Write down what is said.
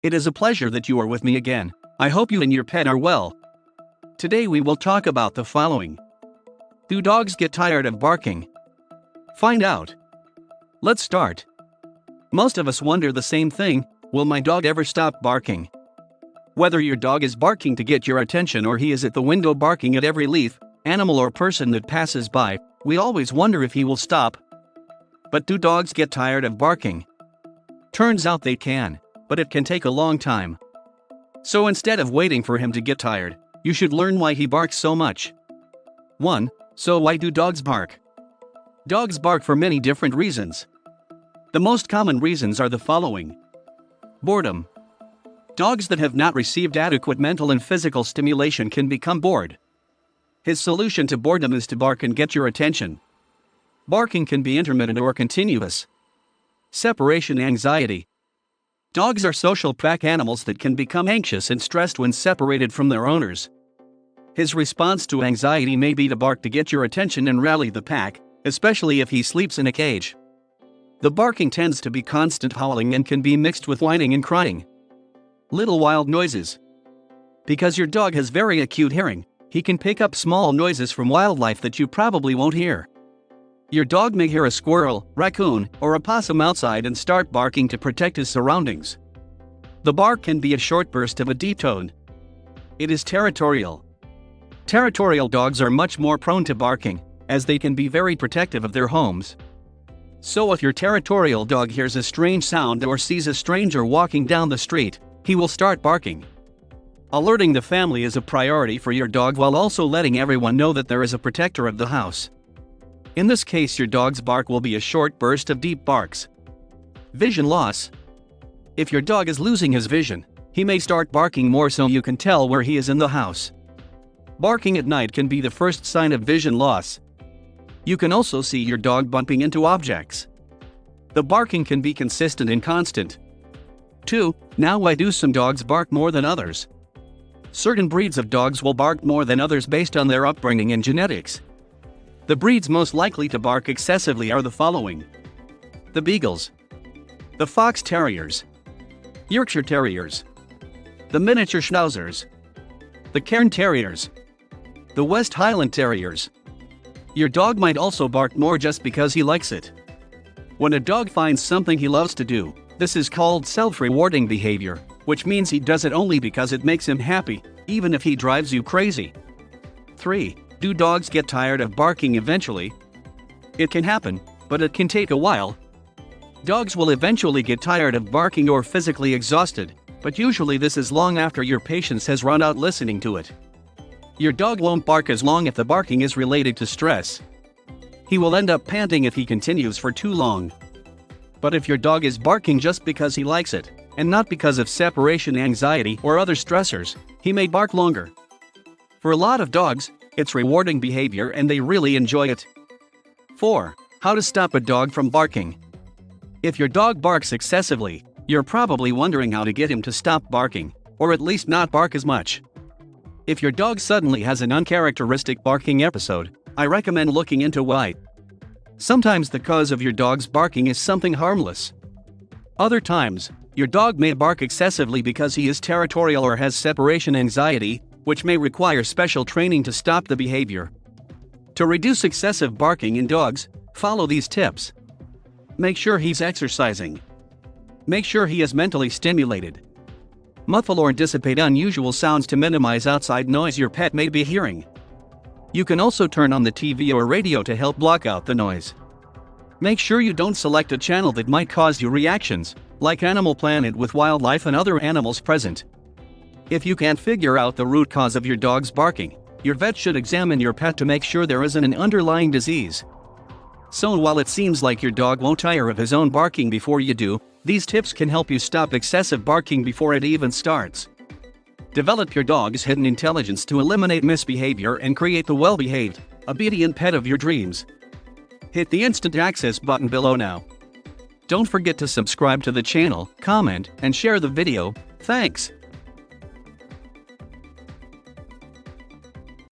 It is a pleasure that you are with me again. I hope you and your pet are well. Today we will talk about the following. Do dogs get tired of barking? Find out. Let's start. Most of us wonder the same thing, will my dog ever stop barking? Whether your dog is barking to get your attention or he is at the window barking at every leaf, animal or person that passes by, we always wonder if he will stop. But do dogs get tired of barking? Turns out they can, but it can take a long time. So instead of waiting for him to get tired, you should learn why he barks so much. 1. So why do dogs bark? Dogs bark for many different reasons. The most common reasons are the following. Boredom. Dogs that have not received adequate mental and physical stimulation can become bored. His solution to boredom is to bark and get your attention. Barking can be intermittent or continuous. Separation anxiety. Dogs are social pack animals that can become anxious and stressed when separated from their owners. His response to anxiety may be to bark to get your attention and rally the pack, especially if he sleeps in a cage. The barking tends to be constant howling and can be mixed with whining and crying. Little wild noises. Because your dog has very acute hearing, he can pick up small noises from wildlife that you probably won't hear. Your dog may hear a squirrel, raccoon, or a possum outside and start barking to protect his surroundings. The bark can be a short burst of a deep tone. It is territorial. Territorial dogs are much more prone to barking, as they can be very protective of their homes. So if your territorial dog hears a strange sound or sees a stranger walking down the street, he will start barking. Alerting the family is a priority for your dog while also letting everyone know that there is a protector of the house. In this case, your dog's bark will be a short burst of deep barks. Vision loss. If your dog is losing his vision, he may start barking more so you can tell where he is in the house. Barking at night can be the first sign of vision loss. You can also see your dog bumping into objects. The barking can be consistent and constant. 2. Now why do some dogs bark more than others? Certain breeds of dogs will bark more than others based on their upbringing and genetics. The breeds most likely to bark excessively are the following. The Beagles, the Fox Terriers, Yorkshire Terriers, the Miniature Schnauzers, the Cairn Terriers, the West Highland Terriers. Your dog might also bark more just because he likes it. When a dog finds something he loves to do, this is called self-rewarding behavior, which means he does it only because it makes him happy, even if he drives you crazy. 3. Do dogs get tired of barking eventually? It can happen, but it can take a while. Dogs will eventually get tired of barking or physically exhausted, but usually this is long after your patience has run out listening to it. Your dog won't bark as long if the barking is related to stress. He will end up panting if he continues for too long. But if your dog is barking just because he likes it, and not because of separation anxiety or other stressors, he may bark longer. For a lot of dogs, it's rewarding behavior and they really enjoy it. 4. How to stop a dog from barking. If your dog barks excessively, you're probably wondering how to get him to stop barking, or at least not bark as much. If your dog suddenly has an uncharacteristic barking episode, I recommend looking into why. Sometimes the cause of your dog's barking is something harmless. Other times, your dog may bark excessively because he is territorial or has separation anxiety, which may require special training to stop the behavior. To reduce excessive barking in dogs, follow these tips. Make sure he's exercising. Make sure he is mentally stimulated. Muffle or dissipate unusual sounds to minimize outside noise your pet may be hearing. You can also turn on the TV or radio to help block out the noise. Make sure you don't select a channel that might cause you reactions, like Animal Planet with wildlife and other animals present. If you can't figure out the root cause of your dog's barking, your vet should examine your pet to make sure there isn't an underlying disease. So while it seems like your dog won't tire of his own barking before you do, these tips can help you stop excessive barking before it even starts. Develop your dog's hidden intelligence to eliminate misbehavior and create the well-behaved, obedient pet of your dreams. Hit the instant access button below now. Don't forget to subscribe to the channel, comment, and share the video. Thanks.